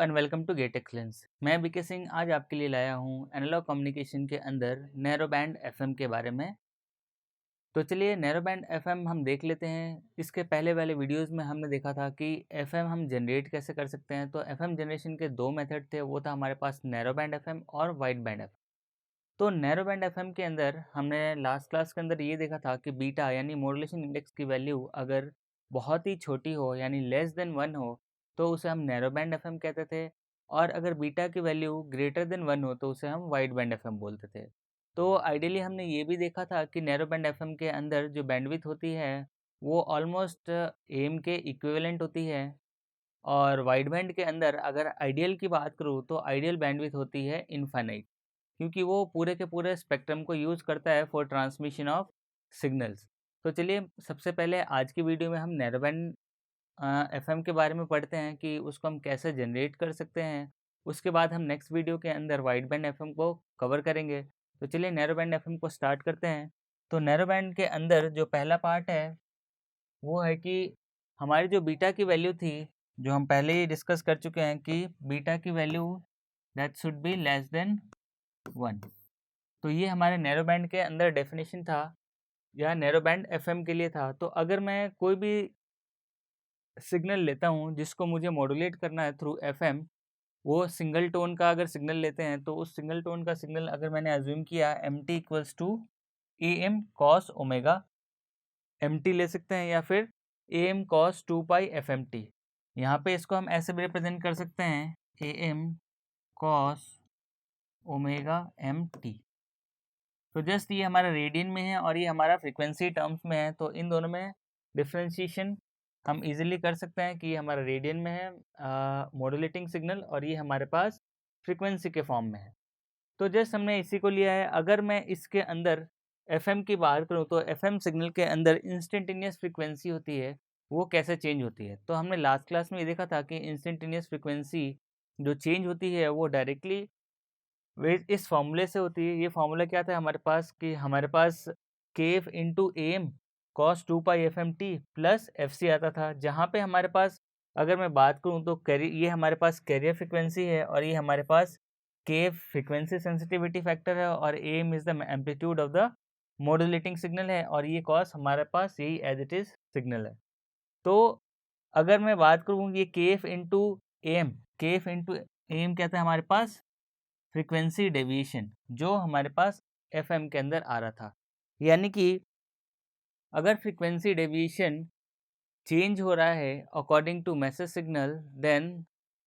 And welcome to get excellence. मैं BK Singh आज आपके लिए लाया हूँ एनालॉग कम्युनिकेशन के अंदर नैरो बैंड एफएम के बारे में। तो चलिए नैरो बैंड एफएम हम देख लेते हैं। इसके पहले वाले वीडियोस में हमने देखा था कि एफएम हम जनरेट कैसे कर सकते हैं। तो एफएम जनरेशन के दो मेथड थे, वो था हमारे पास नैरो बैंड एफएम और वाइड बैंड एफएम। तो नैरो बैंड एफएम के अंदर हमने लास्ट क्लास के अंदर ये देखा था कि बीटा यानी मॉड्यूलेशन इंडेक्स की वैल्यू अगर बहुत ही छोटी हो यानी लेस देन 1 हो तो उसे हम नैरो बैंड एफएम कहते थे, और अगर बीटा की वैल्यू ग्रेटर देन 1 हो तो उसे हम वाइड बैंड एफएम बोलते थे। तो आइडियली हमने ये भी देखा था कि नैरो बैंड एफएम के अंदर जो बैंडविड्थ होती है वो ऑलमोस्ट एम के इक्विवेलेंट होती है, और वाइड बैंड के अंदर अगर आइडियल की बात करूँ तो आइडियल बैंडविड्थ होती है इनफाइनाइट, क्योंकि वो पूरे के पूरे स्पेक्ट्रम को यूज़ करता है फॉर ट्रांसमिशन ऑफ सिग्नल्स। तो चलिए सबसे पहले आज की वीडियो में हम नैरो बैंड एफएम के बारे में पढ़ते हैं कि उसको हम कैसे जनरेट कर सकते हैं। उसके बाद हम नेक्स्ट वीडियो के अंदर वाइड बैंड एफएम को कवर करेंगे। तो चलिए नैरो बैंड एफएम को स्टार्ट करते हैं। तो नैरो बैंड के अंदर जो पहला पार्ट है वो है कि हमारी जो बीटा की वैल्यू थी, जो हम पहले ही डिस्कस कर चुके हैं कि बीटा की value that should be less than 1। तो ये हमारे नैरो बैंड के अंदर डेफिनेशन था या नैरो बैंड एफएम के लिए था। तो अगर मैं कोई भी सिग्नल लेता हूँ जिसको मुझे मॉड्यूलेट करना है थ्रू एफएम, वो सिंगल टोन का अगर सिग्नल लेते हैं तो उस सिंगल टोन का सिग्नल अगर मैंने अज्यूम किया M T equals to A M cos omega M T ले सकते हैं, या फिर A M cos 2 pi F M T. यहाँ पे इसको हम ऐसे भी रिप्रेजेंट कर सकते हैं A M cos omega M T. तो जस्ट ये हमारा रेडियन में है और ये हमारा फ्रीक्वेंसी टर्म्स में है, तो इन दोनों में डिफ्रेंशिएशन हम इजीली कर सकते हैं कि ये हमारा रेडियन में है मॉड्यूलेटिंग सिग्नल, और ये हमारे पास फ्रीक्वेंसी के फॉर्म में है। तो जस्ट हमने इसी को लिया है। अगर मैं इसके अंदर एफएम की बात करूँ तो एफएम सिग्नल के अंदर इंस्टेंटेनियस फ्रीक्वेंसी होती है, वो कैसे चेंज होती है। तो हमने लास्ट क्लास में ये देखा था कि इंस्टेंटेनियस फ्रीक्वेंसी जो चेंज होती है वो डायरेक्टली वे इस फॉर्मूले से होती है। ये फॉर्मूला क्या था हमारे पास कि हमारे पास k f into m cos 2 pi F M t plus f c आता था, जहाँ पे हमारे पास अगर मैं बात करूँ तो ये हमारे पास कैरियर फ्रिक्वेंसी है, और ये हमारे पास केफ फ्रिक्वेंसी सेंसिटिविटी फैक्टर है, और M is the amplitude of the modulating signal है, और ये कॉस हमारे पास यही एज इट इज़ सिग्नल है। तो अगर मैं बात करूँ ये केफ इंटू एम क्या था हमारे पास फ्रीक्वेंसी डेविएशन, जो हमारे पास एफएम के अंदर आ रहा था। यानी कि अगर फ्रीक्वेंसी डेविएशन चेंज हो रहा है according to message signal, then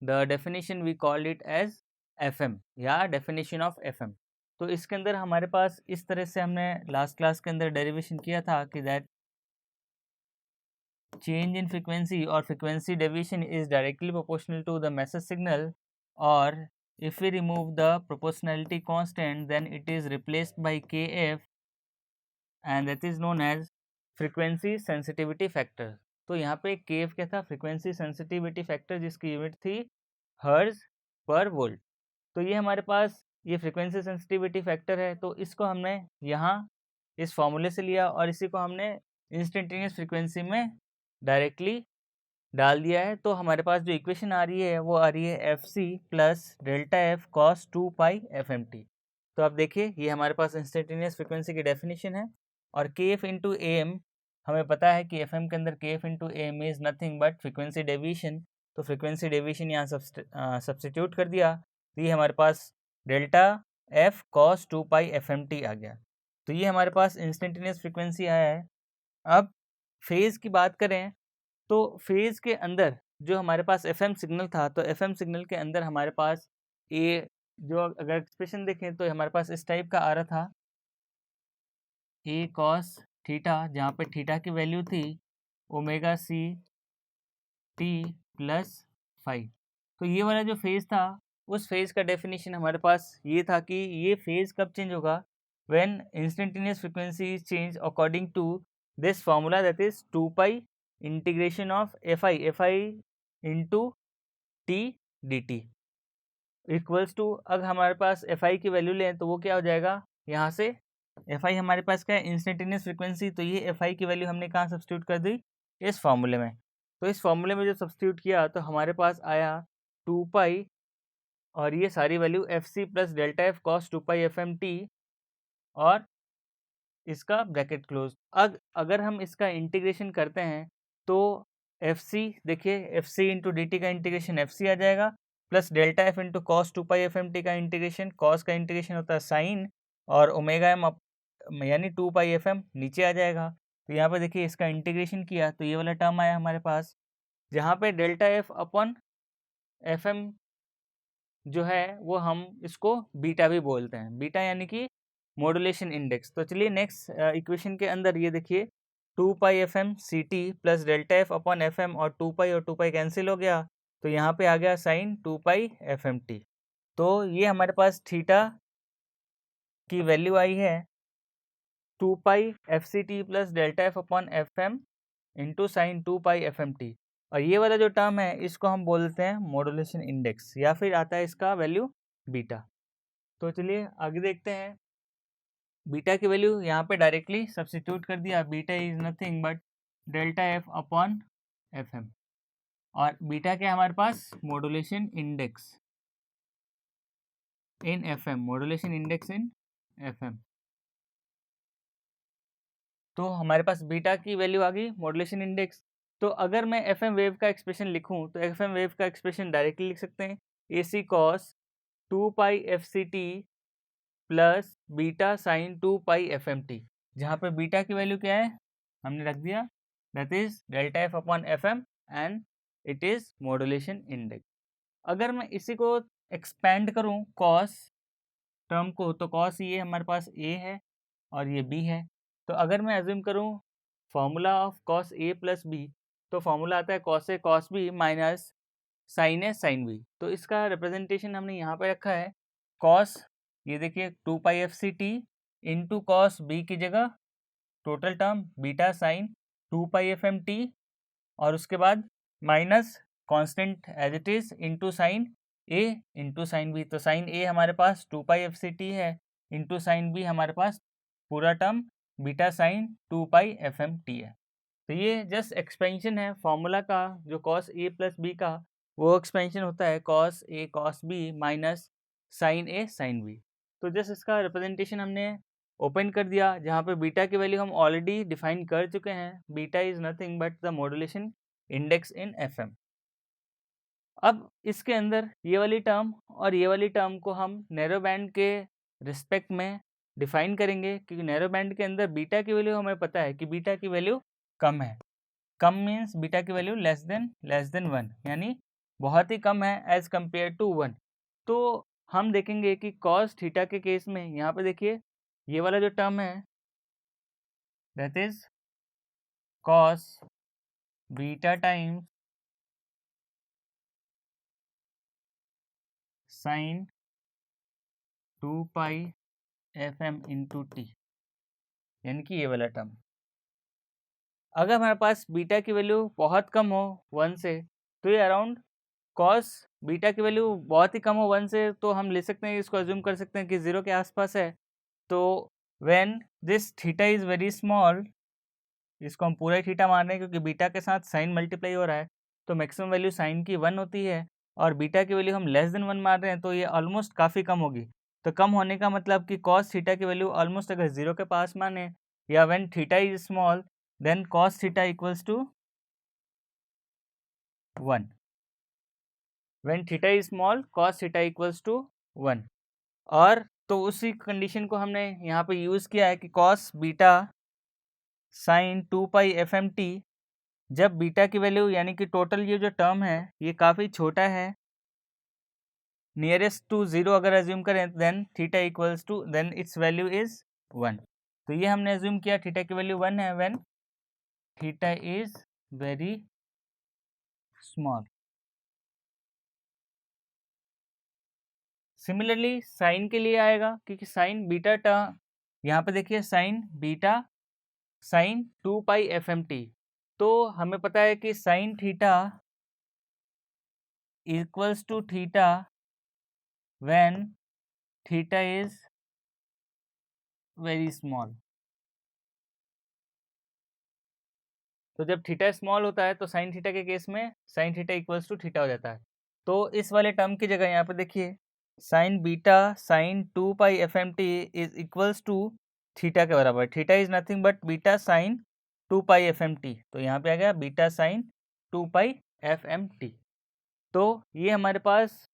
the definition we call it as FM या डेफिनेशन ऑफ एफएम। तो इसके अंदर हमारे पास इस तरह से हमने लास्ट क्लास के अंदर डेरिवेशन किया था कि that change in frequency or frequency deviation is directly proportional to the message signal, or if we remove the proportionality constant then it is replaced by kf, and that is known as frequency sensitivity factor। तो यहाँ पे kf क्या था, frequency sensitivity factor, जिसकी unit थी हर्ज पर volt. तो ये हमारे पास ये frequency sensitivity factor है, तो इसको हमने यहाँ इस फॉर्मूले से लिया और इसी को हमने इंस्टेंटेनियस फ्रीक्वेंसी में डायरेक्टली डाल दिया है। तो हमारे पास जो इक्वेशन आ रही है वो आ रही है एफ सी plus delta F cos 2 pi F M T. तो आप देखिए ये हमारे पास इंस्टेंटेनियस फ्रिक्वेंसी की डेफिनेशन है, और के एफ इंटू ए एम हमें पता है कि एफ एम के अंदर K F into A M is nothing but frequency deviation. तो फ्रिक्वेंसी डेविएशन यहाँ सब्सटीट्यूट कर दिया, तो ये हमारे पास delta F cos 2 pi F M T आ गया। तो ये हमारे पास इंस्टेंटेनियस फ्रिक्वेंसी आया है। अब फेज़ की बात करें तो फेज़ के अंदर जो हमारे पास एफएम सिग्नल था, तो एफएम सिग्नल के अंदर हमारे पास ए जो अगर एक्सप्रेशन देखें तो हमारे पास इस टाइप का आ रहा था ए कॉस थीटा, जहाँ पे थीटा की वैल्यू थी ओमेगा सी टी प्लस 5। तो ये वाला जो फेज़ था उस फेज़ का डेफिनेशन हमारे पास ये था कि ये फेज़ कब चेंज होगा, when instantaneous frequency is change according to this formula that is 2 pi integration of F I into T D T equals to, अगर हमारे पास एफ आई की वैल्यू लें तो वो क्या हो जाएगा, यहाँ से एफ आई हमारे पास क्या है इंस्टेंटेनियस फ्रीक्वेंसी, तो ये एफ आई की वैल्यू हमने कहाँ सब्स्टिट्यूट कर दी, इस फार्मूले में। तो इस फार्मूले में जब सब्स्टिट्यूट किया तो हमारे पास आया टू पाई और ये सारी वैल्यू एफ सी plus delta F cos two pi F M T और इसका ब्रैकेट क्लोज। अगर हम इसका इंटीग्रेशन करते हैं तो एफ सी, देखिए f c into d t का इंटीग्रेशन एफ सी आ जाएगा plus delta f into cos two pi F M t का इंटीग्रेशन, कॉस का इंटीग्रेशन होता है साइन और ओमेगा एम यानी टू पाई एफ एम नीचे आ जाएगा। तो यहाँ पे देखिए इसका इंटीग्रेशन किया तो ये वाला टर्म आया हमारे पास, जहाँ पे delta F upon F M जो है वो हम इसको बीटा भी बोलते हैं, बीटा यानी कि मॉड्यूलेशन इंडेक्स। तो चलिए नेक्स्ट इक्वेशन के अंदर ये देखिए two pi F M C T plus delta F upon F M और टू पाई कैंसिल हो गया तो यहाँ पे आ गया sine two pi F M T. तो ये हमारे पास थीटा की वैल्यू आई है two pi F C T plus delta F upon F M into sine two pi F M T, और ये वाला जो टर्म है इसको हम बोलते हैं मॉड्यूलेशन इंडेक्स या फिर आता है इसका वैल्यू बीटा। तो चलिए आगे देखते हैं, बीटा की वैल्यू यहाँ पे डायरेक्टली सब्स्टिट्यूट कर दिया, beta is nothing but delta F upon F M, और बीटा क्या हमारे पास modulation index in F M, modulation index in F M. तो हमारे पास बीटा की वैल्यू आ गई मॉड्यूलेशन इंडेक्स। तो अगर मैं एफ एम वेव का एक्सप्रेशन लिखूं तो एफ एम वेव का एक्सप्रेशन डायरेक्टली लिख सकते हैं a C cos two pi F C T plus beta sine two pi F M t, जहाँ पे बीटा की वैल्यू क्या है हमने रख दिया, that is delta F upon F M and it is modulation index. अगर मैं इसी को एक्सपेंड करूं कॉस टर्म को, तो कॉस ये हमारे पास ए है और ये बी है। तो अगर मैं एज्यूम करूं formula of cos A plus B, तो फॉर्मूला आता है cos A cos B minus sine A sine B. तो इसका रिप्रेजेंटेशन हमने यहाँ पे रखा है कॉस, ये देखिए two pi F C T into cos b की जगह total term beta sine two pi F M T और उसके बाद minus constant as it is into sine a into sine B. तो साइन ए हमारे पास two pi F C t है into sine b हमारे पास पूरा term beta sine two pi F M t है। तो ये जस्ट एक्सपेंशन है फॉर्मूला का, जो कॉस ए प्लस बी का वो एक्सपेंशन होता है cos A cos B minus sine A sine B. तो जस्ट इसका रिप्रेजेंटेशन हमने ओपन कर दिया, जहाँ पे बीटा की वैल्यू हम ऑलरेडी डिफाइन कर चुके हैं, beta is nothing but the modulation index in F M. अब इसके अंदर ये वाली टर्म और ये वाली टर्म को हम नैरो बैंड के रिस्पेक्ट में डिफाइन करेंगे, क्योंकि नैरो बैंड के अंदर बीटा की वैल्यू हमें पता है कि बीटा की वैल्यू कम है। कम मीन्स बीटा की वैल्यू लेस देन वन, यानी बहुत ही कम है एज कम्पेयर टू वन। तो हम देखेंगे कि कॉस थीटा के केस में यहाँ पे देखिए ये वाला जो टर्म है that is cos beta times sine two pi F M into T, यानी कि ये वाला टर्म। अगर हमारे पास बीटा की वैल्यू बहुत कम हो वन से, तो ये अराउंड कॉस बीटा की वैल्यू बहुत ही कम हो वन से, तो हम ले सकते हैं, इसको अज्यूम कर सकते हैं कि ज़ीरो के आसपास है। तो when this theta is very small, इसको हम पूरा ही थीटा मान रहे हैं क्योंकि बीटा के साथ साइन मल्टीप्लाई हो रहा है, तो मैक्सिमम वैल्यू साइन की वन होती है और बीटा की वैल्यू हम लेस देन वन मान रहे हैं, तो ये ऑलमोस्ट काफ़ी कम होगी। तो कम होने का मतलब कि कॉस थीटा की वैल्यू ऑलमोस्ट अगर जीरो के पास माने, या when theta is small then cos theta equals to one, when theta is small cos theta equals to one. और तो उसी कंडीशन को हमने यहाँ पे यूज़ किया है कि cos beta sine two pi F M T, जब बीटा की वैल्यू यानी कि टोटल ये जो टर्म है ये काफ़ी छोटा है, नियरेस्ट टू ज़ीरो अगर एज्यूम करें, then theta equals to then its value is one. तो ये हमने एज्यूम किया थीटा की वैल्यू वन है when theta is very small. Similarly sine के लिए आएगा, क्योंकि साइन बीटा टर्म यहाँ पे देखिए sine beta sine two pi F M T, तो हमें पता है कि sine theta equals to theta when theta is very small. तो जब थीटा स्मॉल होता है तो साइन थीटा के केस में sine theta equals to theta हो जाता है। तो इस वाले टर्म की जगह यहाँ पे देखिए sine beta sine 2 pi F M T is equals to theta के बराबर। Theta is nothing but beta sine 2 pi F M T. तो यहाँ पे आ गया beta sine 2 pi F M T. तो ये हमारे पास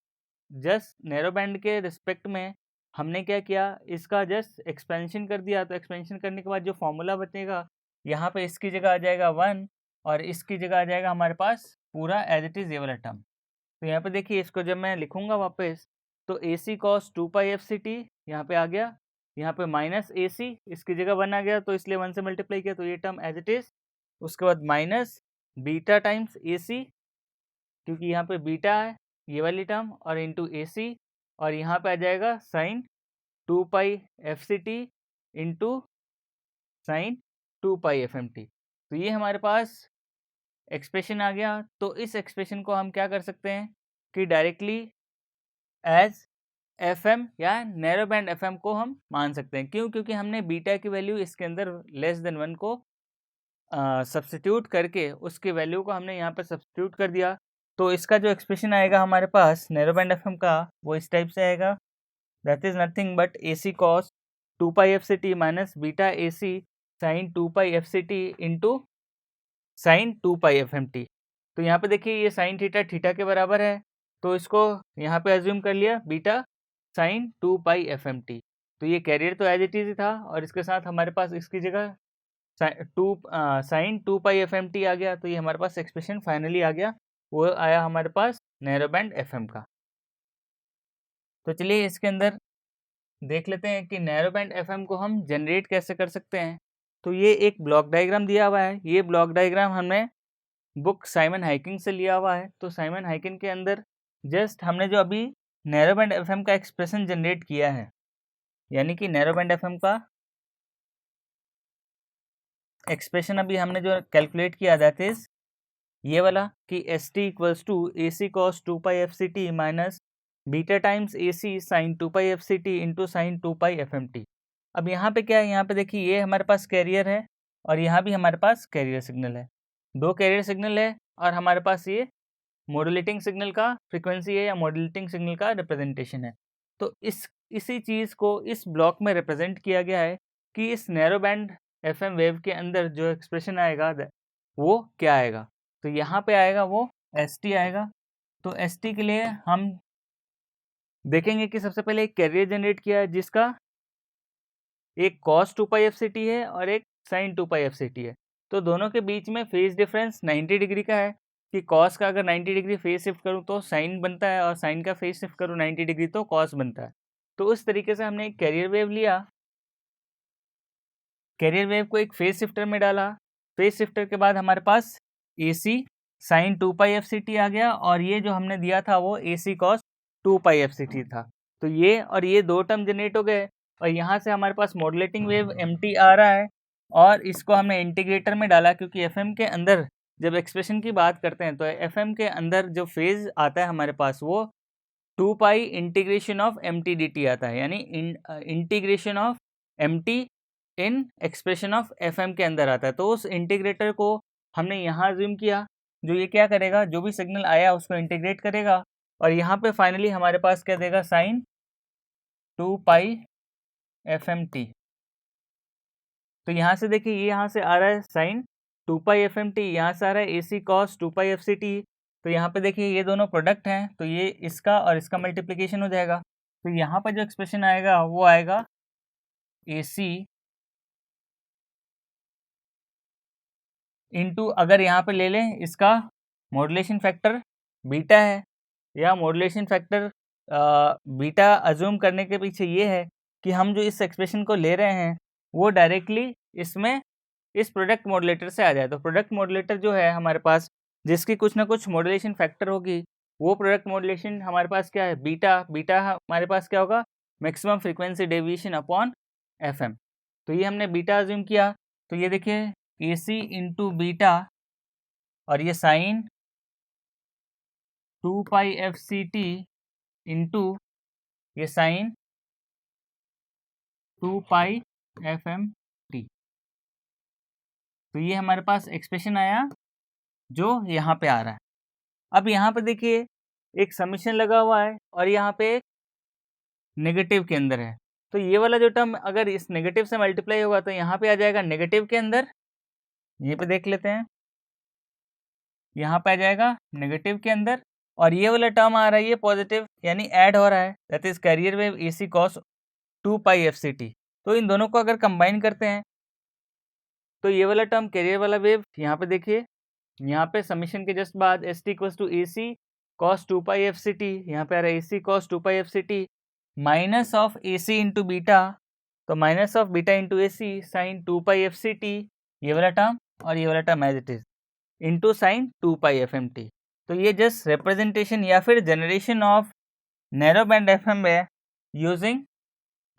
जस्ट नैरो बैंड के रिस्पेक्ट में हमने क्या किया, इसका जस्ट एक्सपेंशन कर दिया। तो एक्सपेंशन करने के बाद जो फॉर्मूला बचेगा, यहाँ पे इसकी जगह आ जाएगा 1 और इसकी जगह आ जाएगा हमारे पास पूरा एज इट इज़ ये वाला टर्म। तो यहाँ पे देखिए इसको जब मैं लिखूंगा वापस, तो ए सी cos 2 pi F C T यहाँ पे आ गया, यहाँ पे माइनस ए सी इसकी जगह 1 आ गया, तो इसलिए 1 से मल्टीप्लाई किया तो ये टर्म एज इट इज़। उसके बाद माइनस बीटा टाइम्स ए सी, क्योंकि यहाँ पे बीटा है ये वाली टर्म, और इंटू ए सी, और यहाँ पे आ जाएगा sine 2 pi F C T into sine 2 pi F M T. तो ये हमारे पास एक्सप्रेशन आ गया। तो इस एक्सप्रेशन को हम क्या कर सकते हैं कि डायरेक्टली एज एफ एम या नैरो बैंड एफ एम को हम मान सकते हैं। क्यों? क्योंकि हमने बीटा की वैल्यू इसके अंदर लेस देन 1 को सब्स्टिट्यूट करके उसकी वैल्यू को हमने यहाँ पर सब्स्टिट्यूट कर दिया। तो इसका जो एक्सप्रेशन आएगा हमारे पास नैरो बैंड एफ एम का, वो इस टाइप से आएगा, that is nothing but A C cos 2 pi F C T minus beta A C sine 2 pi F C T into sine 2 pi F M T. तो यहाँ पे देखिए ये साइन थीटा थीटा के बराबर है, तो इसको यहाँ पे एज्यूम कर लिया beta sine 2 pi F M T. तो ये कैरियर तो एज इट इज था, और इसके साथ हमारे पास इसकी जगह sign 2 pi F M T आ गया। तो ये हमारे पास एक्सप्रेशन फाइनली आ गया, वो आया हमारे पास नैरो बैंड एफ एम का। तो चलिए इसके अंदर देख लेते हैं कि नैरो बैंड एफ एम को हम जनरेट कैसे कर सकते हैं। तो ये एक ब्लॉक डायग्राम दिया हुआ है, ये ब्लॉक डायग्राम हमने बुक साइमन हाइकिंग से लिया हुआ है। तो साइमन हाइकिंग के अंदर जस्ट हमने जो अभी नैरो बैंड एफएम का एक्सप्रेशन जनरेट किया है, यानी कि नैरो बैंड एफएम का एक्सप्रेशन अभी हमने जो कैलकुलेट किया, दैट इज ये वाला कि S T equals to A C cos 2 pi F C T minus beta times A C sine 2 pi F C T into sine 2 pi F M T. अब यहाँ पे क्या है, यहाँ पे देखिए ये हमारे पास कैरियर है और यहाँ भी हमारे पास कैरियर सिग्नल है, दो कैरियर सिग्नल है, और हमारे पास ये मॉड्यूलेटिंग सिग्नल का फ्रीक्वेंसी है या मॉड्यूलेटिंग सिग्नल का रिप्रेजेंटेशन है। तो इसी चीज़ को इस ब्लॉक में रिप्रेजेंट किया गया है कि इस नैरो बैंड एफएम वेव के अंदर जो एक्सप्रेशन आएगा वो क्या आएगा। तो यहाँ पे आएगा वो एस टी आएगा। तो एस टी के लिए हम देखेंगे कि सबसे पहले एक कैरियर जनरेट किया है जिसका एक cos 2 pi F C t है और एक sign 2 pi F C t है। तो दोनों के बीच में फेज डिफरेंस 90 डिग्री का है, कि कॉस का अगर 90 डिग्री फेज शिफ्ट करूँ तो साइन बनता है, और साइन का फेज शिफ्ट करूँ 90 डिग्री तो कॉस बनता है। तो उस तरीके से हमने एक कैरियर वेव लिया, कैरियर वेव को एक फेज शिफ्टर में डाला, फेज शिफ्टर के बाद हमारे पास ए C sine 2 pi F C T आ गया, और ये जो हमने दिया था वो ए सी cos 2 pi F C T था। तो ये और ये दो टर्म जनरेट हो गए, और यहाँ से हमारे पास मॉड्यूलेटिंग वेव एम टी आ रहा है, और इसको हमने इंटीग्रेटर में डाला, क्योंकि एफ एम के अंदर जब एक्सप्रेशन की बात करते हैं तो एफ एम के अंदर जो फेज आता है हमारे पास वो 2 pi integration of M T D T आता है, यानी integration of M T in expression of F M के अंदर आता है। तो उस इंटीग्रेटर को हमने यहाँ ज्यूम किया, जो ये क्या करेगा, जो भी सिग्नल आया उसको इंटीग्रेट करेगा, और यहाँ पे फाइनली हमारे पास क्या देगा, sign 2 pi F M T. तो यहाँ से देखिए ये यहाँ से आ रहा है sign 2 pi F M T, यहाँ से आ रहा है ए सी cos 2 pi F C T. तो यहाँ पे देखिए ये दोनों प्रोडक्ट हैं, तो ये इसका और इसका मल्टीप्लिकेशन हो जाएगा। तो यहाँ पर जो एक्सप्रेशन आएगा वो आएगा ए सी इंटू, अगर यहाँ पे ले लें इसका मॉड्यूलेशन फैक्टर बीटा है, या मॉड्यूलेशन फैक्टर बीटा अज्यूम करने के पीछे ये है कि हम जो इस एक्सप्रेशन को ले रहे हैं वो डायरेक्टली इसमें इस प्रोडक्ट मॉड्यूलेटर से आ जाए। तो प्रोडक्ट मॉड्यूलेटर जो है हमारे पास, जिसकी कुछ ना कुछ मॉड्यूलेशन फैक्टर होगी, वो प्रोडक्ट मॉड्यूलेशन हमारे पास क्या है, बीटा। बीटा हमारे पास क्या होगा, maximum frequency deviation upon FM. तो ये हमने बीटा अज्यूम किया, तो ये देखिए ए सी इंटू बीटा, और ये sign 2 pi F C T into ये sign 2 pi F M T. तो ये हमारे पास एक्सप्रेशन आया जो यहाँ पे आ रहा है। अब यहाँ पे देखिए एक समीशन लगा हुआ है और यहाँ पे एक नेगेटिव के अंदर है। तो ये वाला जो टर्म अगर इस नेगेटिव से मल्टीप्लाई होगा तो यहाँ पे आ जाएगा नेगेटिव के अंदर, यहीं पे देख लेते हैं, यहाँ पे आ जाएगा नेगेटिव के अंदर, और ये वाला टर्म आ रहा है ये पॉजिटिव, यानी ऐड हो रहा है, that is carrier wave AC cos 2 pi FCT। तो इन दोनों को अगर कंबाइन करते हैं तो ये वाला टर्म कैरियर वाला वेव, यहाँ पे देखिए, यहाँ पे समीशन के जस्ट बाद ST equals to AC cos 2 pi FCT, यहाँ पे आ रहा है AC cos 2 pi FCT minus of AC into beta, तो minus of beta into AC sine 2 pi FCT, ये वाला टर्म और ये वाला term as it is, into sine 2 pi FMT। तो ये जस्ट रिप्रेजेंटेशन या फिर generation of narrow band FM है यूजिंग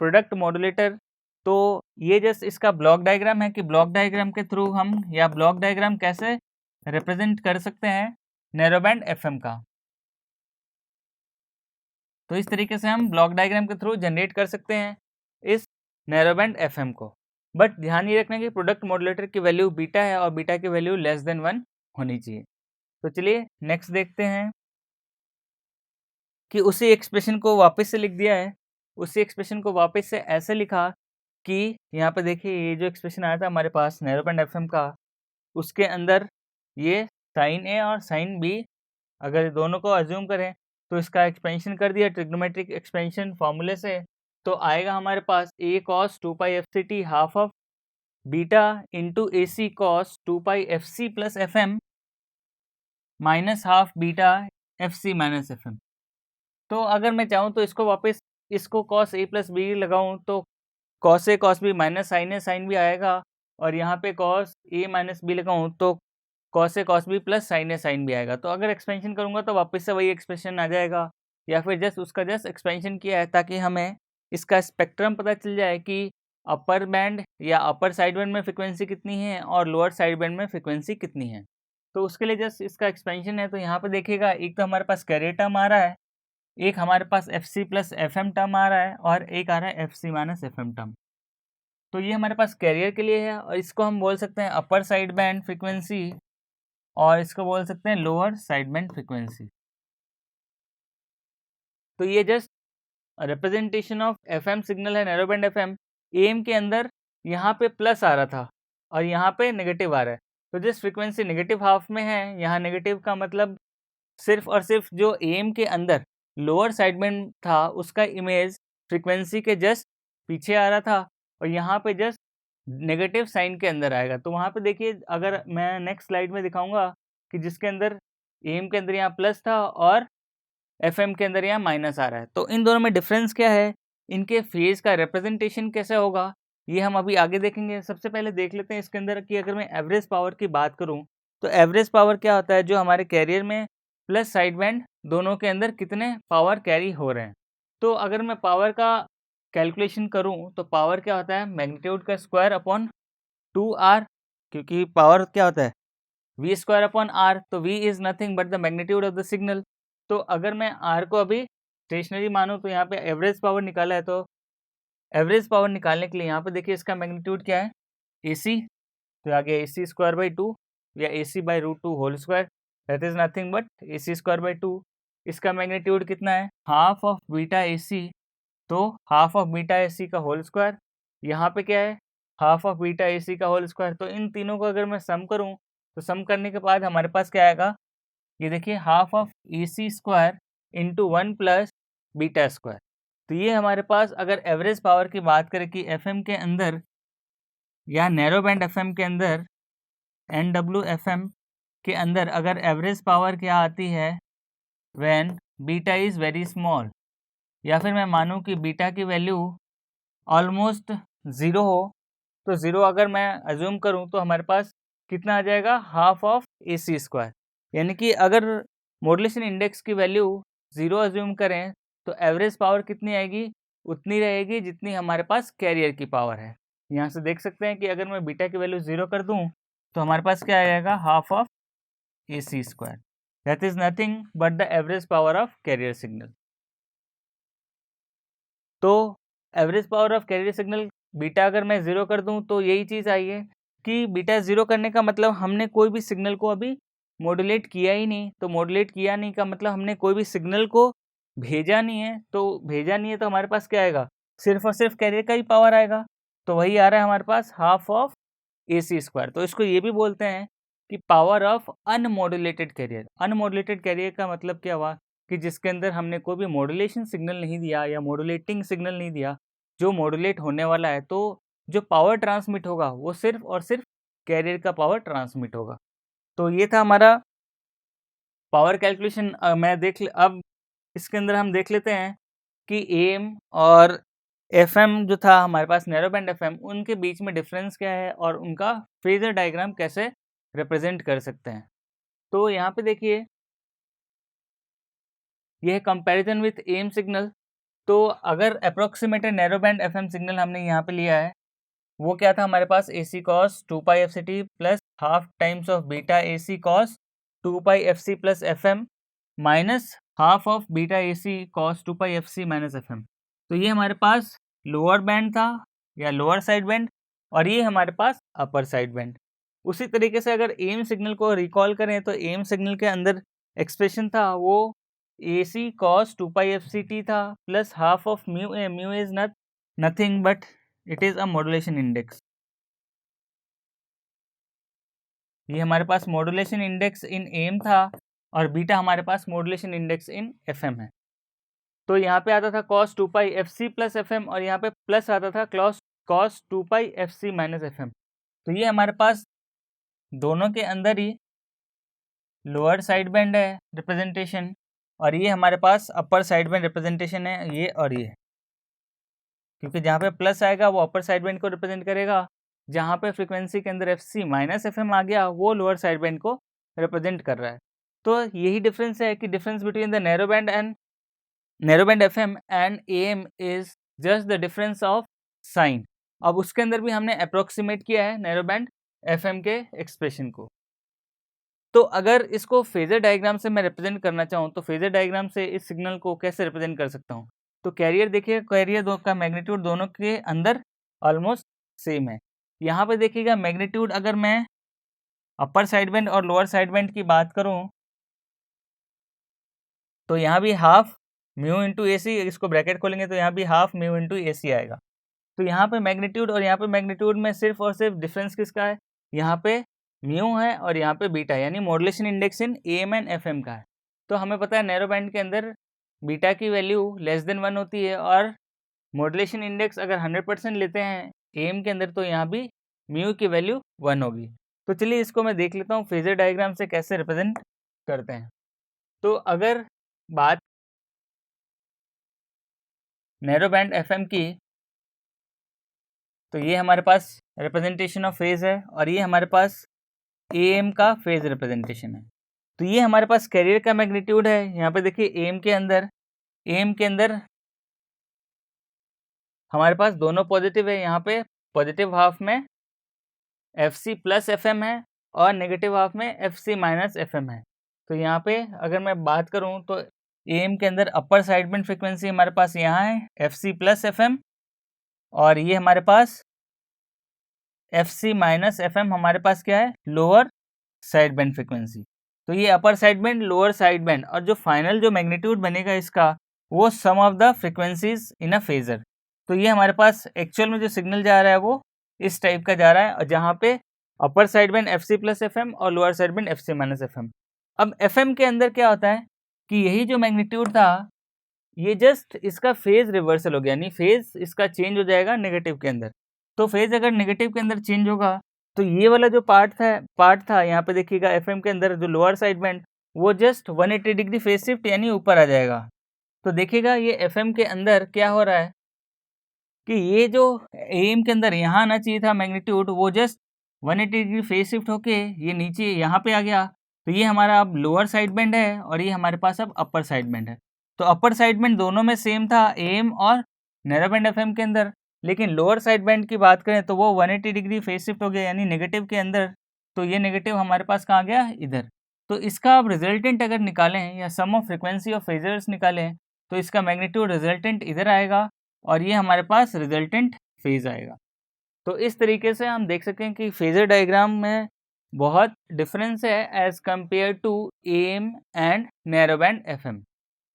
प्रोडक्ट मॉड्यूलेटर। तो ये जस्ट इसका ब्लॉक डायग्राम है कि ब्लॉक डायग्राम के थ्रू हम, या ब्लॉक डायग्राम कैसे रिप्रेजेंट कर सकते हैं नैरो बैंड FM का। तो इस तरीके से हम ब्लॉक डायग्राम के थ्रू जनरेट कर सकते हैं इस नैरो बैंड FM को। बट ध्यान ये रखना कि प्रोडक्ट मॉड्यूलेटर की वैल्यू बीटा है और बीटा की वैल्यू लेस देन 1 होनी चाहिए। तो चलिए नेक्स्ट देखते हैं कि उसी एक्सप्रेशन को वापस से लिख दिया है। उसी एक्सप्रेशन को वापस से ऐसे लिखा कि यहाँ पे देखिए, ये जो एक्सप्रेशन आया था हमारे पास नैरो बैंड FM का, उसके अंदर ये साइन A और साइन B अगर दोनों को अज्यूम करें तो इसका एक्सपेंशन कर दिया ट्रिग्नोमेट्रिक एक्सपेंशन फॉर्मूले से, तो आएगा हमारे पास A cos 2 pi FCT half of beta into AC cos 2 pi FC plus FM minus half beta FC minus FM। तो अगर मैं चाहूँ तो इसको वापस, इसको cos A प्लस B लगाऊँ तो cos A cos B minus sine A sine B आएगा, और यहाँ पे cos A माइनस B लगाऊँ तो cos A cos B plus sine A sine B आएगा। तो अगर एक्सपेंशन करूँगा तो वापस से वही एक्सप्रेशन आ जाएगा, या फिर जस्ट उसका जस्ट एक्सपेंशन किया है ताकि हमें इसका स्पेक्ट्रम पता चल जाए कि अपर बैंड या अपर साइड बैंड में फ्रिक्वेंसी कितनी है और लोअर साइड बैंड में फ्रिक्वेंसी कितनी है। तो उसके लिए जस्ट इसका एक्सपेंशन है। तो यहाँ पे देखिएगा, एक तो हमारे पास कैरियर टर्म आ रहा है, एक हमारे पास FC प्लस FM टर्म आ रहा है, और एक आ रहा है FC माइनस FM टर्म। तो ये हमारे पास कैरियर के लिए है, और इसको हम बोल सकते हैं अपर साइड बैंड फ्रिक्वेंसी, और इसको बोल सकते हैं लोअर साइड बैंड फ्रिक्वेंसी। तो ये just representation of FM signal है, नैरो बैंड FM। AM के अंदर यहाँ पे प्लस आ रहा था और यहाँ पे नेगेटिव आ रहा है, तो जिस फ्रिक्वेंसी नेगेटिव हाफ में है, यहाँ नेगेटिव का मतलब सिर्फ और सिर्फ जो AM के अंदर लोअर साइड बैंड था उसका इमेज फ्रिक्वेंसी के जस्ट पीछे आ रहा था, और यहाँ पे जस्ट नेगेटिव साइन के अंदर आएगा। तो वहाँ पे देखिए, अगर मैं नेक्स्ट स्लाइड में दिखाऊंगा कि जिसके अंदर AM के अंदर यहाँ प्लस था और FM के अंदर यहाँ माइनस आ रहा है, तो इन दोनों में डिफरेंस क्या है, इनके फेज का रिप्रेजेंटेशन कैसे होगा, ये हम अभी आगे देखेंगे। सबसे पहले देख लेते हैं इसके अंदर कि अगर मैं एवरेज पावर की बात करूँ तो एवरेज पावर क्या होता है, जो हमारे कैरियर में प्लस साइड बैंड दोनों के अंदर कितने पावर कैरी हो रहे हैं। तो अगर मैं पावर का कैलकुलेशन करूं तो पावर क्या होता है, मैग्नीट्यूड का स्क्वायर अपॉन 2r, क्योंकि पावर क्या होता है v स्क्वायर अपॉन r, तो v is nothing but the magnitude of the signal. तो अगर मैं r को अभी स्टेशनरी मानूं तो यहाँ पे एवरेज पावर निकाला है, तो एवरेज पावर निकालने के लिए यहाँ पे देखिए इसका मैग्नीट्यूड क्या है, AC, तो आगे AC स्क्वायर बाई 2 या AC by root 2 whole square, that is nothing but AC square by 2। इसका मैग्नीट्यूड कितना है, हाफ ऑफ बीटा AC, तो हाफ ऑफ बीटा AC का होल स्क्वायर, यहाँ पे क्या है, हाफ ऑफ बीटा AC का होल स्क्वायर। तो इन तीनों को अगर मैं सम करूँ तो सम करने के बाद हमारे पास क्या आएगा, ये देखिए half of AC square into 1 plus beta square. तो ये हमारे पास अगर एवरेज पावर की बात करें कि FM के अंदर या नैरो बैंड FM के अंदर NWFM के अंदर अगर एवरेज पावर क्या आती है, when beta is very small, या फिर मैं मानूं कि बीटा की वैल्यू ऑलमोस्ट 0 हो, तो 0 अगर मैं अज्यूम करूं तो हमारे पास कितना आ जाएगा, हाफ ऑफ AC स्क्वायर। यानी कि अगर मॉड्यूलेशन इंडेक्स की वैल्यू 0 अज्यूम करें तो एवरेज पावर कितनी आएगी, उतनी रहेगी जितनी हमारे पास कैरियर की पावर है। यहाँ से देख सकते हैं कि अगर मैं बीटा की वैल्यू 0 कर दूं तो हमारे पास क्या आ जाएगा, half of AC square, that is nothing but the average power of carrier signal. तो average power of carrier signal beta अगर मैं 0 कर दूं तो यही चीज़ आई है कि बीटा 0 करने का मतलब हमने कोई भी सिग्नल को अभी मॉड्यूलेट किया ही नहीं, तो मॉड्यूलेट किया नहीं का मतलब हमने कोई भी सिग्नल को भेजा नहीं है, तो भेजा नहीं है तो हमारे पास क्या आएगा, सिर्फ और सिर्फ कैरियर का ही पावर आएगा, तो वही आ रहा है हमारे पास हाफ ऑफ AC स्क्वायर। तो इसको ये भी बोलते हैं कि power of unmodulated career. Unmodulated career का मतलब क्या हुआ कि जिसके अंदर हमने कोई भी मॉड्यूलेशन सिग्नल नहीं दिया या मॉड्यूलेटिंग सिग्नल नहीं दिया, जो मॉड्यूलेट होने वाला है, तो जो पावर ट्रांसमिट होगा वो सिर्फ और सिर्फ कैरियर का पावर ट्रांसमिट होगा। तो ये था हमारा पावर कैलकुलेशन। अब इसके अंदर हम देख लेते हैं कि AM और FM जो था हमारे पास नैरो बैंड FM, उनके बीच में डिफरेंस क्या है और उनका फेजर डायग्राम कैसे रिप्रेजेंट कर सकते हैं। तो यहाँ पे देखिए, यह है कंपैरिजन विथ AM सिग्नल। तो अगर approximated narrow band FM signal हमने यहाँ पे लिया है, वो क्या था हमारे पास, AC cos 2 pi FCT plus half times of beta AC cos 2 pi FC plus FM minus half of beta AC cos 2 pi FC minus FM। तो ये हमारे पास लोअर बैंड था या लोअर साइड बैंड, और ये हमारे पास अपर साइड बैंड। उसी तरीके से अगर एम सिग्नल को रिकॉल करें तो एम सिग्नल के अंदर एक्सप्रेशन था वो AC cos 2 पाई FCT था plus half of mu A. Mu is nothing but it is a modulation index. ये हमारे पास मॉड्यूलेशन इंडेक्स इन एम था और बीटा हमारे पास मॉड्यूलेशन इंडेक्स इन FM है। तो यहाँ पे आता था cos 2 पाई FC प्लस FM और यहाँ पे प्लस आता था cos 2 पाई FC माइनस FM। तो ये हमारे पास दोनों के अंदर ही लोअर साइड बैंड है रिप्रेजेंटेशन, और ये हमारे पास अपर साइड बैंड रिप्रेजेंटेशन है, ये और ये। क्योंकि जहाँ पे प्लस आएगा वो अपर साइड बैंड को रिप्रेजेंट करेगा, जहाँ पे फ्रीक्वेंसी के अंदर FC माइनस FM आ गया वो लोअर साइड बैंड को रिप्रेजेंट कर रहा है। तो यही डिफरेंस है कि difference between the narrow band FM and AM is just the difference of sine. अब उसके अंदर भी हमने अप्रोक्सीमेट किया है नैरो बैंड FM के एक्सप्रेशन को। तो अगर इसको फेजर डायग्राम से मैं रिप्रेजेंट करना चाहूँ तो फेजर डायग्राम से इस सिग्नल को कैसे रिप्रेजेंट कर सकता हूँ। तो कैरियर देखिए, कैरियर दो का मैग्नीट्यूड दोनों के अंदर ऑलमोस्ट सेम है। यहाँ पे देखिएगा मैग्नीट्यूड, अगर मैं अपर साइड बैंड और लोअर साइड बैंड की बात करूँ तो यहाँ भी हाफ म्यू इंटू AC, इसको ब्रैकेट खोलेंगे तो यहाँ भी हाफ म्यू इंटू AC आएगा। तो यहाँ पे मैग्नीट्यूड और यहाँ पे मैग्नीट्यूड में सिर्फ और सिर्फ डिफरेंस किसका है, यहाँ पे म्यू है और यहाँ पे बीटा, यानी modulation index in AM and FM का है। तो हमें पता है नैरो बैंड के अंदर बीटा की वैल्यू लेस देन 1 होती है और मॉड्यूलेशन इंडेक्स अगर 100% लेते हैं AM के अंदर तो यहाँ भी म्यू की वैल्यू 1 होगी। तो चलिए इसको मैं देख लेता हूँ फेजर डायग्राम से कैसे रिप्रेजेंट करते हैं। तो अगर बात नैरो बैंड FM की, तो ये हमारे पास रिप्रेजेंटेशन ऑफ फेज है और ये हमारे पास AM का फेज रिप्रेजेंटेशन है। तो ये हमारे पास कैरियर का मैग्नीट्यूड है। यहाँ पे देखिए AM के अंदर हमारे पास दोनों पॉजिटिव है। यहाँ पे पॉजिटिव हाफ में FC प्लस FM है और नेगेटिव हाफ में FC माइनस FM है। तो यहाँ पे अगर मैं बात करूँ तो AM के अंदर अपर साइड बैंड फ्रिक्वेंसी हमारे पास यहाँ है FC प्लस FM, और ये हमारे पास FC माइनस FM हमारे पास क्या है, लोअर साइड बैंड फ्रिक्वेंसी। तो ये upper side band, lower side band, और जो फाइनल जो मैग्नीट्यूड बनेगा इसका वो sum of the frequencies in a phasor. तो ये हमारे पास एक्चुअल में जो सिग्नल जा रहा है वो इस टाइप का जा रहा है, और जहाँ पे अपर side band FC plus FM और lower side band FC minus FM। अब FM के अंदर क्या होता है कि यही जो मैग्नीट्यूड था ये जस्ट इसका फेज रिवर्सल हो गया, यानी फेज इसका चेंज हो जाएगा नेगेटिव के अंदर। तो फेज अगर नेगेटिव के अंदर चेंज होगा तो ये वाला जो पार्ट था यहाँ पे देखिएगा FM के अंदर जो लोअर साइड बैंड वो जस्ट 180 डिग्री फेज शिफ्ट यानी ऊपर आ जाएगा। तो देखिएगा ये FM के अंदर क्या हो रहा है कि ये जो AM के अंदर यहाँ आना चाहिए था मैग्नीट्यूड वो जस्ट 180 डिग्री फेज शिफ्ट होके ये नीचे यहाँ पे आ गया। तो ये हमारा अब लोअर साइड बैंड है और ये हमारे पास अब अपर साइड बैंड है। तो अपर साइड बैंड दोनों में सेम था AM और नैरो बैंड FM के अंदर, लेकिन लोअर साइड बैंड की बात करें तो वो 180 डिग्री फेज शिफ्ट हो गया यानी नेगेटिव के अंदर। तो ये नेगेटिव हमारे पास कहाँ गया, इधर। तो इसका अब रिजल्टेंट अगर निकालें या सम ऑफ फ्रिक्वेंसी ऑफ फेजर्स निकालें तो इसका मैग्नीट्यूड रिजल्टेंट इधर आएगा और ये हमारे पास रिजल्टेंट फेज आएगा। तो इस तरीके से हम देख सकते हैं कि फेजर डायग्राम में बहुत डिफरेंस है as compare to AM and narrow band FM।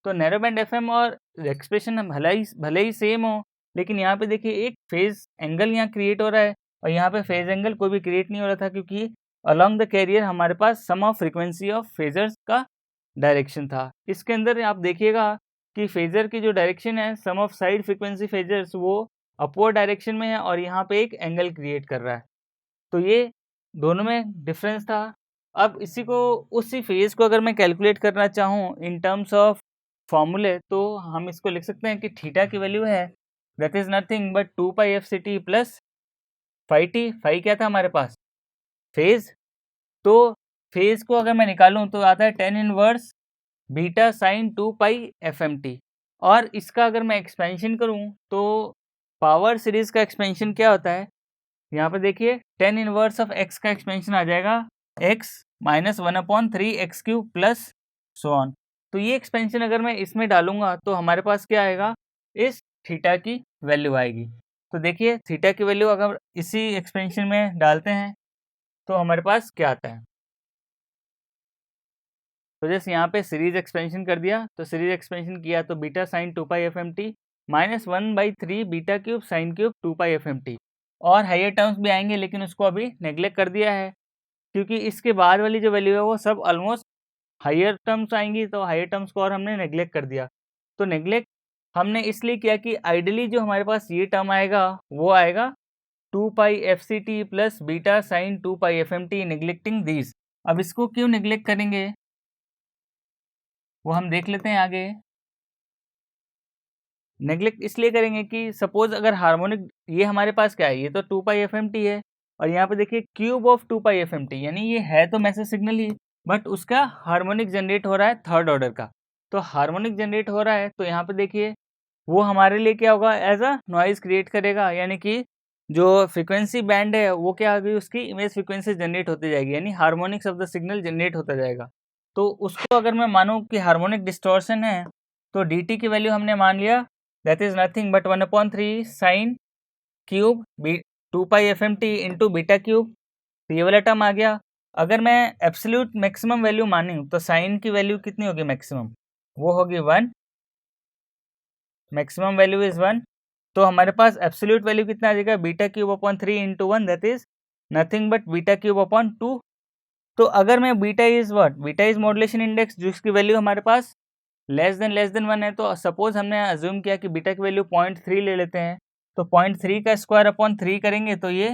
तो नैरो बैंड FM और एक्सप्रेशन भले ही सेम हो, लेकिन यहाँ पे देखिए एक फेज एंगल यहाँ क्रिएट हो रहा है और यहाँ पे फेज एंगल कोई भी क्रिएट नहीं हो रहा था, क्योंकि अलॉन्ग द कैरियर हमारे पास सम ऑफ फ्रीक्वेंसी ऑफ फेजर्स का डायरेक्शन था। इसके अंदर आप देखिएगा कि फेजर की जो डायरेक्शन है, सम ऑफ साइड फ्रीक्वेंसी फेजर्स, वो अपवर्ड डायरेक्शन में है और यहाँ पे एक एंगल क्रिएट कर रहा है। तो ये दोनों में डिफरेंस था। अब इसी को, उसी फेज को अगर मैं कैलकुलेट करना चाहूँ इन टर्म्स ऑफ फॉर्मूले, तो हम इसको लिख सकते हैं कि थीटा की वैल्यू है that is nothing but 2πfct plus phi T. Phi क्या था हमारे पास? फेज। तो फेज को अगर मैं निकालूं तो आता है tan inverse beta sine 2πfmt। और इसका अगर मैं एक्सपेंशन करूं तो पावर सीरीज का एक्सपेंशन क्या होता है? यहाँ पे देखिए tan इनवर्स ऑफ x का एक्सपेंशन आ जाएगा x minus 1/3 x³ plus so on. तो ये एक्सपेंशन अगर मैं इसमें डालूंगा तो हमारे पास क्या आएगा? इस थीटा की वैल्यू आएगी। तो देखिए थीटा की वैल्यू अगर इसी एक्सपेंशन में डालते हैं तो हमारे पास क्या आता है? तो जैसे यहाँ पे सीरीज एक्सपेंशन कर दिया, तो सीरीज एक्सपेंशन किया तो beta sine 2πfmt minus 1/3 बीटा³ साइन³ 2πfmt। और हाइयर टर्म्स भी आएंगे लेकिन उसको अभी नेग्लेक्ट कर दिया है, क्योंकि इसके बाद वाली जो वैल्यू है वो सब ऑलमोस्ट हाइयर टर्म्स आएंगी, तो हाइयर टर्म्स को और हमने नेग्लेक्ट कर दिया। तो नेग्लेक्ट हमने इसलिए किया कि आइडियली जो हमारे पास ये टर्म आएगा वो आएगा 2πfct plus beta sign 2πfmt, neglecting this. अब इसको क्यों नेग्लेक्ट करेंगे वो हम देख लेते हैं आगे। नेग्लेक्ट इसलिए करेंगे कि सपोज अगर हार्मोनिक, ये हमारे पास क्या है, ये तो 2πfmt है और यहाँ पे देखिए क्यूब ऑफ 2πfmt, यानी ये है तो मैसेज सिग्नल ही, बट उसका हार्मोनिक जनरेट हो रहा है थर्ड ऑर्डर का। तो हार्मोनिक जनरेट हो रहा है तो यहाँ पे देखिए वो हमारे लिए क्या होगा? एज अ नॉइज क्रिएट करेगा, यानी कि जो फ्रिक्वेंसी बैंड है वो क्या होगी? उसकी इमेज फ्रिक्वेंसी जनरेट होती जाएगी, यानी harmonics of the signal generate होता जाएगा। तो उसको अगर मैं मानूँ कि हार्मोनिक डिस्टॉर्शन है, तो dt की वैल्यू हमने मान लिया that is nothing but 1/3 sine cube 2πfmt into beta cube. तो ये वाला टर्म आ गया। अगर मैं एब्सोल्यूट मैक्सिमम वैल्यू मानूँ तो साइन की वैल्यू कितनी होगी मैक्सिमम? वो होगी 1, मैक्सिमम वैल्यू इज 1। तो हमारे पास एब्सोल्यूट वैल्यू कितना आ जाएगा? Beta cube upon 3 into 1 that is nothing but beta cube upon 2। तो अगर मैं beta is what? Beta is modulation index, जिसकी वैल्यू हमारे पास लेस देन 1 है। तो सपोज हमने अज्यूम किया कि बीटा की वैल्यू 0.3 ले लेते हैं, तो 0.3 का स्क्वायर अपॉन 3 करेंगे तो ये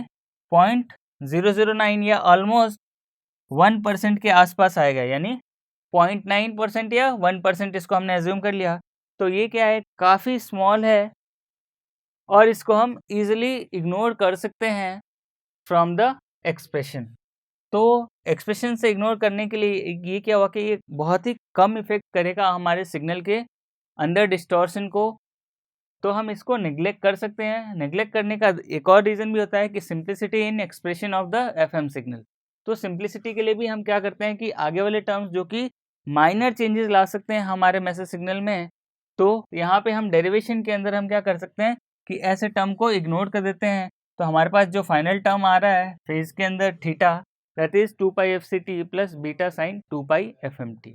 0.009 या ऑलमोस्ट 1% के आसपास आएगा, यानी 0.9% या 1% इसको हमने अज्यूम कर लिया। तो ये क्या है? काफ़ी स्मॉल है और इसको हम इजीली इग्नोर कर सकते हैं फ्रॉम द एक्सप्रेशन। तो एक्सप्रेशन से इग्नोर करने के लिए ये क्या हुआ कि ये बहुत ही कम इफेक्ट करेगा हमारे सिग्नल के अंदर डिस्टॉर्शन को, तो हम इसको नेग्लेक्ट कर सकते हैं। नेग्लेक्ट करने का एक और रीज़न भी होता है कि simplicity in expression of the FM signal. तो सिंप्लिसिटी के लिए भी हम क्या करते हैं कि आगे वाले टर्म्स जो कि माइनर चेंजेस ला सकते हैं हमारे मैसेज सिग्नल में, तो यहाँ पे हम डेरिवेशन के अंदर हम क्या कर सकते हैं कि ऐसे टर्म को इग्नोर कर देते हैं। तो हमारे पास जो फाइनल टर्म आ रहा है फेज के अंदर theta, that is 2πfct plus beta sign 2πfmt।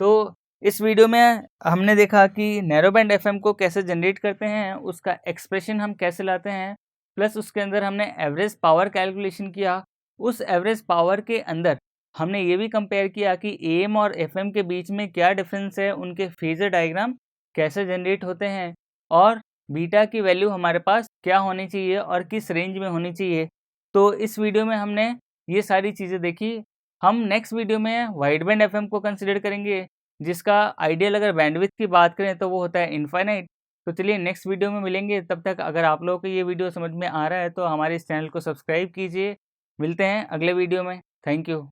तो इस वीडियो में हमने देखा कि नैरो बैंड FM को कैसे जनरेट करते हैं, उसका एक्सप्रेशन हम कैसे लाते हैं, प्लस उसके अंदर हमने एवरेज पावर कैलकुलेशन किया। उस एवरेज पावर के अंदर हमने ये भी कंपेयर किया कि AM और FM के बीच में क्या डिफरेंस है, उनके फेजर डायग्राम कैसे जनरेट होते हैं, और बीटा की वैल्यू हमारे पास क्या होनी चाहिए और किस रेंज में होनी चाहिए। तो इस वीडियो में हमने ये सारी चीज़ें देखी। हम नेक्स्ट वीडियो में वाइड बैंड FM को कंसिडर करेंगे, जिसका आइडियल अगर बैंडविड्थ की बात करें तो वो होता है इनफाइनाइट। तो चलिए नेक्स्ट वीडियो में मिलेंगे, तब तक अगर आप लोगों को ये वीडियो समझ में आ रहा है तो हमारे इस चैनल को सब्सक्राइब कीजिए। मिलते हैं अगले वीडियो में। Thank you.